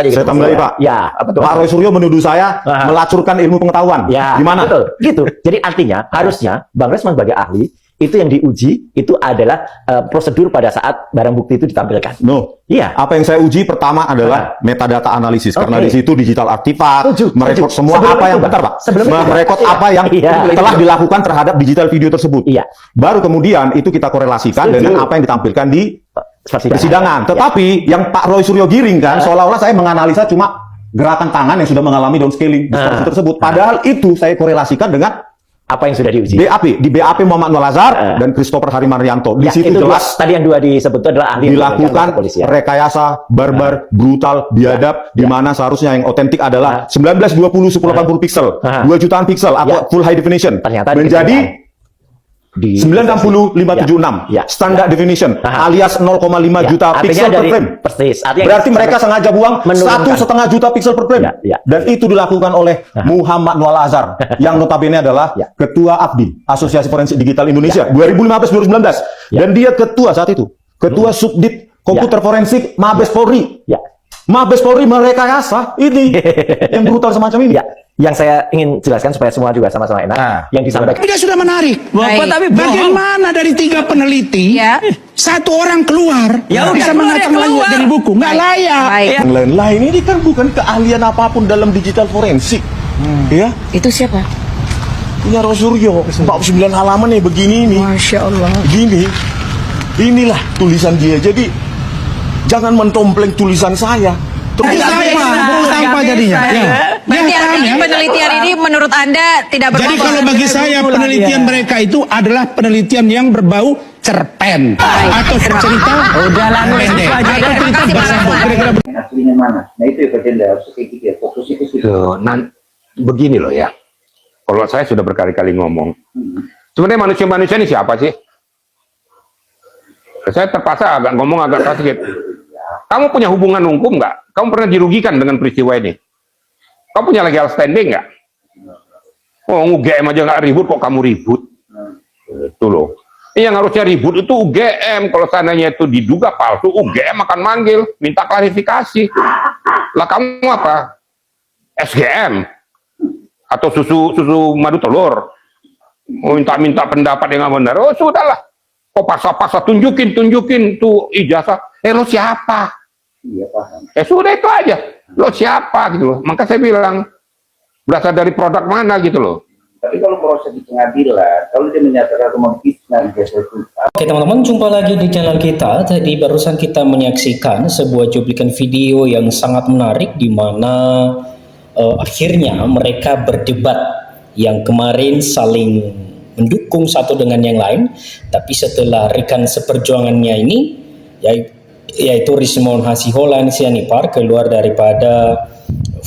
Saya tambahin Pak. Ya, apa tuh? Pak Roy Suryo menuduh saya melacurkan ilmu pengetahuan. Ya, gimana? Betul, gitu. Jadi artinya harusnya Bang Resman sebagai ahli itu yang diuji itu adalah prosedur pada saat barang bukti itu ditampilkan. No. Iya. Apa yang saya uji pertama adalah metadata analisis karena di situ digital artifact, merekod semua Sebelum apa itu, yang Bang. bentar Pak. Sebelum itu, merekod Bang. apa yang telah dilakukan terhadap digital video tersebut. Iya. Baru kemudian itu kita korelasikan dengan apa yang ditampilkan di persidangan. Tetapi yang Pak Roy Suryo giring kan seolah-olah saya menganalisa cuma gerakan tangan yang sudah mengalami downscaling distorsi tersebut. Padahal itu saya korelasikan dengan apa yang sudah diuji. BAP, di BAP Muhammad Nur Lazar dan Christopher Harimarianto. Di situ jelas tadi yang dua disebut itu adalah ahli dilakukan rekayasa barbar, brutal, biadab, di mana seharusnya yang otentik adalah 1920 1080 pixel, 2 jutaan pixel atau full high definition. Ternyata menjadi di 960 576 standard definition alias 0,5 juta pixel per frame. Persis. Berarti mereka sengaja buang 1,5 juta pixel per frame. Dan itu dilakukan oleh Muhammad Nur Lazar yang notabene adalah Ketua AFDI, Asosiasi Forensik Digital Indonesia 2015-2019. Dan dia ketua saat itu, Ketua Subdit Komputer Forensik Mabes Polri. Mabes Polri merekayasa ini yang brutal semacam ini. Yang saya ingin jelaskan supaya semua juga sama-sama enak. Yang disampaikan. Dia sudah menarik. Bapak tapi bagaimana dari 3 peneliti, satu orang keluar bisa mengatakan layak dari buku? Nggak layak. Yang lain-lain ini kan bukan keahlian apapun dalam digital forensik. Ya. Itu siapa? Punya Roy Suryo, 49 halaman nih begini nih. Masya Allah. Begini. Inilah tulisan dia. Jadi jangan mentompleng tulisan saya. Sampah jadinya. Berarti artinya penelitian ini menurut Anda tidak berbau. Jadi kalau bagi saya penelitian mereka itu adalah penelitian yang berbau cerpen atau cerita pendek atau cerita bersambung. Aslinya mana? Nah itu ya bagian dari harus kayak gitu ya, fokusnya ke situ. Begini loh ya, kalau saya sudah berkali-kali ngomong, sebenarnya manusia-manusia ini siapa sih? Saya terpaksa agak ngomong agak sedikit. Kamu punya hubungan hukum nggak? Kamu pernah dirugikan dengan peristiwa ini? Kamu punya legal standing nggak? Oh, UGM aja nggak ribut, kok kamu ribut? Itu loh. Yang harusnya ribut itu UGM. Kalau seandainya itu diduga palsu, UGM akan manggil, minta klarifikasi. Lah kamu apa? SGM? Atau susu madu telur? Minta pendapat yang nggak benar. Oh, sudahlah. Kok paksa-paksa tunjukin tuh ijazah. Lo siapa? Iya paham. Sudah itu aja. Lo siapa gitu loh. Maka saya bilang berasal dari produk mana gitu loh. Tapi kalau proses di pengadilan, kalau dia menyatakan memfitnah ijazah itu. Oke teman-teman, jumpa lagi di channel kita. Tadi barusan kita menyaksikan sebuah cuplikan video yang sangat menarik di mana akhirnya mereka berdebat yang kemarin saling mendukung satu dengan yang lain, tapi setelah rekan seperjuangannya ini yaitu Rismond Hasiholan Sianipar keluar daripada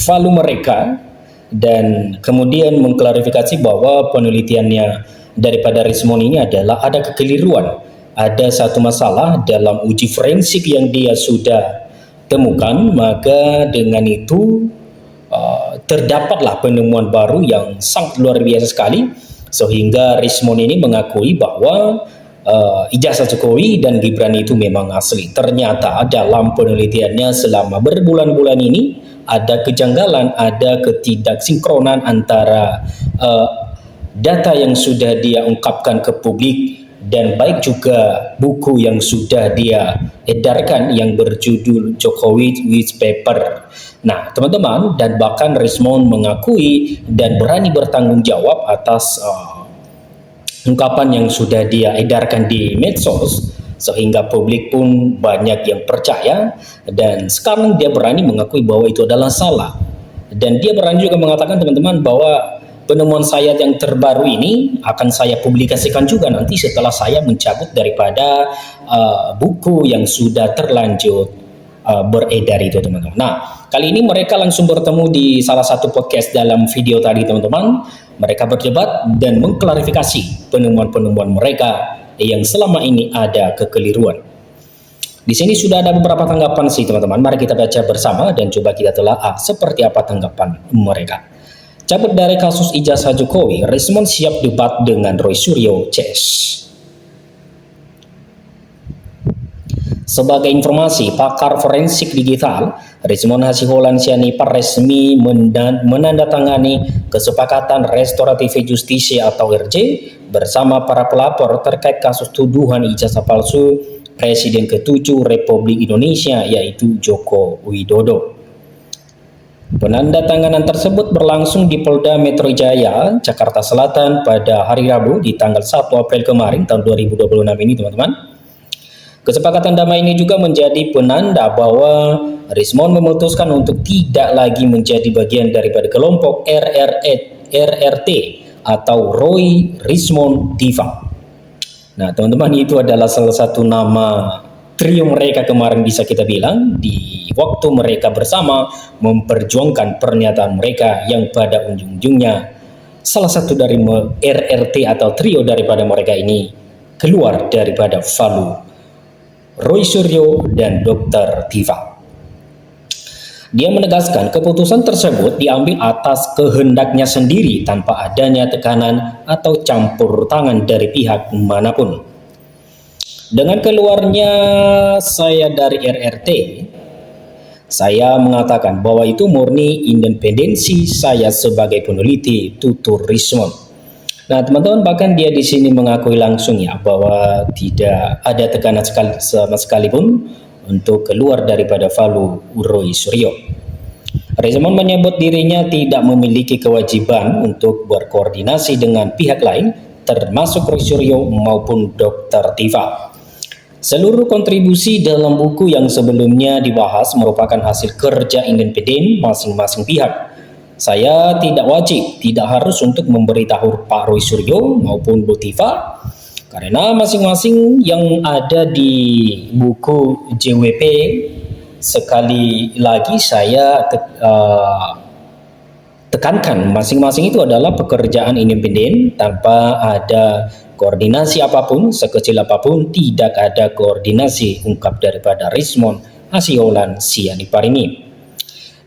valu mereka dan kemudian mengklarifikasi bahwa penelitiannya daripada Rismond ini adalah ada kekeliruan, ada satu masalah dalam uji forensik yang dia sudah temukan, maka dengan itu terdapatlah penemuan baru yang sangat luar biasa sekali. Sehingga Rismond ini mengakui bahwa ijazah Jokowi dan Gibran itu memang asli. Ternyata dalam penelitiannya selama berbulan-bulan ini ada kejanggalan, ada ketidaksinkronan antara data yang sudah dia ungkapkan ke publik dan baik juga buku yang sudah dia edarkan yang berjudul Jokowi White Paper. Nah teman-teman, dan bahkan Rismond mengakui dan berani bertanggung jawab atas ungkapan yang sudah dia edarkan di medsos, sehingga publik pun banyak yang percaya, dan sekarang dia berani mengakui bahwa itu adalah salah. Dan dia berani juga mengatakan teman-teman bahwa penemuan saya yang terbaru ini akan saya publikasikan juga nanti setelah saya mencabut daripada buku yang sudah terlanjur beredar itu teman-teman. Nah kali ini mereka langsung bertemu di salah satu podcast dalam video tadi teman-teman. Mereka berdebat dan mengklarifikasi penemuan-penemuan mereka yang selama ini ada kekeliruan. Di sini sudah ada beberapa tanggapan sih teman-teman. Mari kita baca bersama dan coba kita telaah seperti apa tanggapan mereka. Cabut dari kasus ijazah Jokowi, Rismond siap debat dengan Roy Suryo CS. Sebagai informasi, pakar forensik digital Rismond Hasiholahan Sianipar resmi menandatangani kesepakatan restoratif justisia atau RJ bersama para pelapor terkait kasus tuduhan ijazah palsu Presiden ke-7 Republik Indonesia yaitu Joko Widodo. Penandatanganan tersebut berlangsung di Polda Metro Jaya, Jakarta Selatan pada hari Rabu di tanggal 1 April kemarin tahun 2026 ini, teman-teman. Kesepakatan damai ini juga menjadi penanda bahwa Rismond memutuskan untuk tidak lagi menjadi bagian daripada kelompok RRT atau Roy Rismond Tiva. Nah, teman-teman, itu adalah salah satu nama trio mereka kemarin, bisa kita bilang, di waktu mereka bersama memperjuangkan pernyataan mereka yang pada ujung-ujungnya salah satu dari RRT atau trio daripada mereka ini keluar daripada Valu, Roy Suryo dan Dr. Tiva. Dia menegaskan keputusan tersebut diambil atas kehendaknya sendiri tanpa adanya tekanan atau campur tangan dari pihak manapun. Dengan keluarnya saya dari RRT, saya mengatakan bahwa itu murni independensi saya sebagai peneliti, tutur Rismond. Nah, teman-teman, bahkan dia di sini mengakui langsung ya bahwa tidak ada tekanan sama sekalipun untuk keluar daripada Valu Roy Suryo. Rismond menyebut dirinya tidak memiliki kewajiban untuk berkoordinasi dengan pihak lain, termasuk Roy Suryo maupun Dr. Tiva. Seluruh kontribusi dalam buku yang sebelumnya dibahas merupakan hasil kerja independen masing-masing pihak. Saya tidak wajib, tidak harus untuk memberitahu Pak Roy Suryo maupun Bu Tiva, karena masing-masing yang ada di buku JWP, sekali lagi saya tekankan, masing-masing itu adalah pekerjaan independen tanpa ada koordinasi apapun, sekecil apapun, tidak ada koordinasi, ungkap daripada Rismond Hasiholahan Sianipar ini.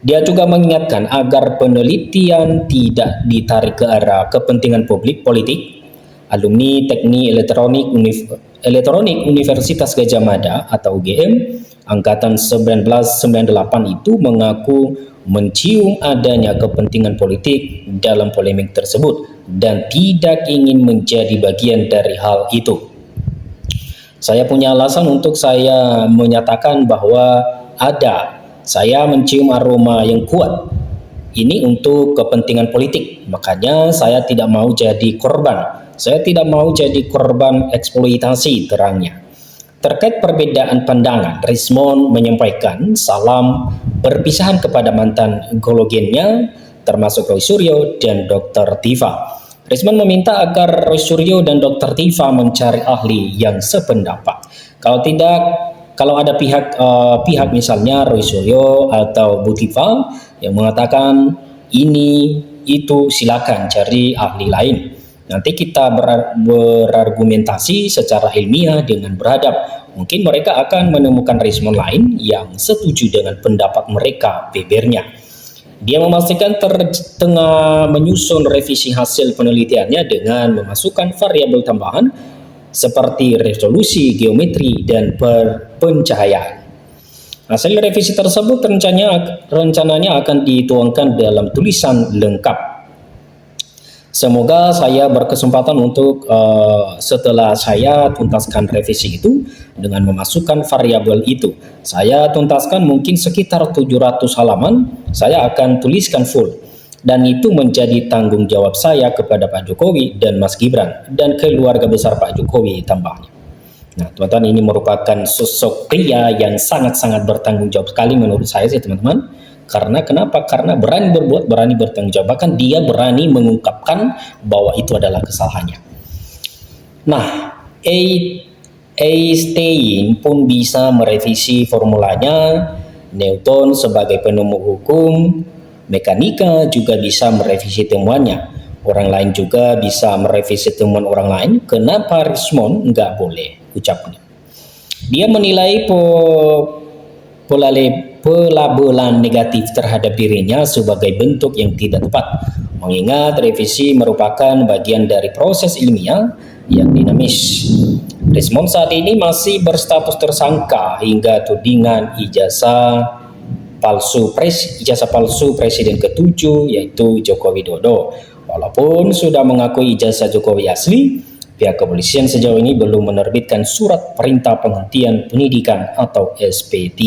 Dia juga mengingatkan agar penelitian tidak ditarik ke arah kepentingan publik politik. Alumni Teknik Elektronik Universitas Gadjah Mada atau UGM angkatan 1998 itu mengaku mencium adanya kepentingan politik dalam polemik tersebut dan tidak ingin menjadi bagian dari hal itu. Saya punya alasan untuk saya menyatakan bahwa saya mencium aroma yang kuat. Ini untuk kepentingan politik. Makanya saya tidak mau jadi korban. Saya tidak mau jadi korban eksploitasi, terangnya. Terkait perbedaan pandangan, Rismond menyampaikan salam perpisahan kepada mantan gologennya, termasuk Roy Suryo dan Dr. Tiva. Rismond meminta agar Roy Suryo dan Dr. Tiva mencari ahli yang sependapat. Kalau ada pihak misalnya Roy Suryo atau Bu Tiva yang mengatakan ini itu, silakan cari ahli lain. Nanti kita berargumentasi secara ilmiah dengan beradab. Mungkin mereka akan menemukan Rismond lain yang setuju dengan pendapat mereka, bebernya. Dia memastikan tengah menyusun revisi hasil penelitiannya dengan memasukkan variabel tambahan seperti resolusi, geometri, dan pencahayaan. Hasil revisi tersebut rencananya akan dituangkan dalam tulisan lengkap. Semoga saya berkesempatan untuk setelah saya tuntaskan revisi itu dengan memasukkan variabel itu, saya tuntaskan mungkin sekitar 700 halaman, saya akan tuliskan full. Dan itu menjadi tanggung jawab saya kepada Pak Jokowi dan Mas Gibran dan keluarga besar Pak Jokowi, tambahnya. Nah, teman-teman, ini merupakan sosok pria yang sangat-sangat bertanggung jawab sekali menurut saya sih, teman-teman. Karena kenapa? Karena berani berbuat, berani bertanggung jawab. Bahkan dia berani mengungkapkan bahwa itu adalah kesalahannya. Nah, Einstein pun bisa merevisi formulanya. Newton sebagai penemu hukum mekanika juga bisa merevisi temuannya. Orang lain juga bisa merevisi temuan orang lain. Kenapa Rismond nggak boleh, ucapnya. Dia menilai pelabelan negatif terhadap dirinya sebagai bentuk yang tidak tepat, mengingat revisi merupakan bagian dari proses ilmiah yang dinamis. Rismond saat ini masih berstatus tersangka hingga tudingan ijazah ijazah palsu Presiden ke-7 yaitu Joko Widodo. Walaupun sudah mengakui ijazah Jokowi asli, pihak kepolisian sejauh ini belum menerbitkan surat perintah penghentian penyidikan atau SP3.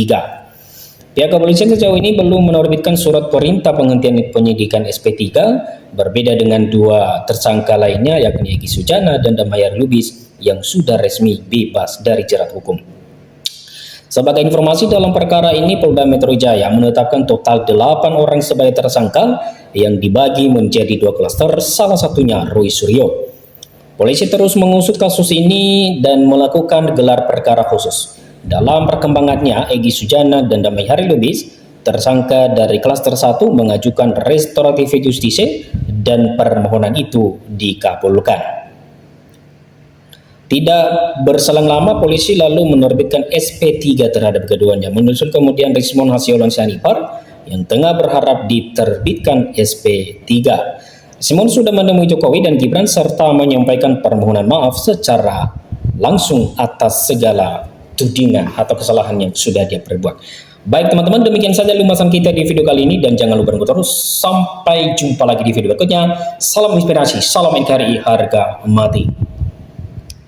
Pihak kepolisian sejauh ini belum menerbitkan surat perintah penghentian penyidikan SP3, berbeda dengan dua tersangka lainnya yakni Egy Sujana dan Damhayar Lubis yang sudah resmi bebas dari jerat hukum. Sebagai informasi dalam perkara ini, Polda Metro Jaya menetapkan total 8 orang sebagai tersangka yang dibagi menjadi 2 klaster, salah satunya Roy Suryo. Polisi terus mengusut kasus ini dan melakukan gelar perkara khusus. Dalam perkembangannya, Egy Sujana dan Damhayar Lubis, tersangka dari klaster 1, mengajukan restoratif justisi dan permohonan itu dikabulkan. Tidak berselang lama, polisi lalu menerbitkan SP3 terhadap keduanya. Menyusul kemudian Rismon Hasiolan Sianipar yang tengah berharap diterbitkan SP3. Rismon sudah menemui Jokowi dan Gibran serta menyampaikan permohonan maaf secara langsung atas segala tudingan atau kesalahan yang sudah dia perbuat. Baik teman-teman, demikian saja ulasan kita di video kali ini dan jangan lupa untuk terus sampai jumpa lagi di video berikutnya. Salam inspirasi, salam NKRI harga mati.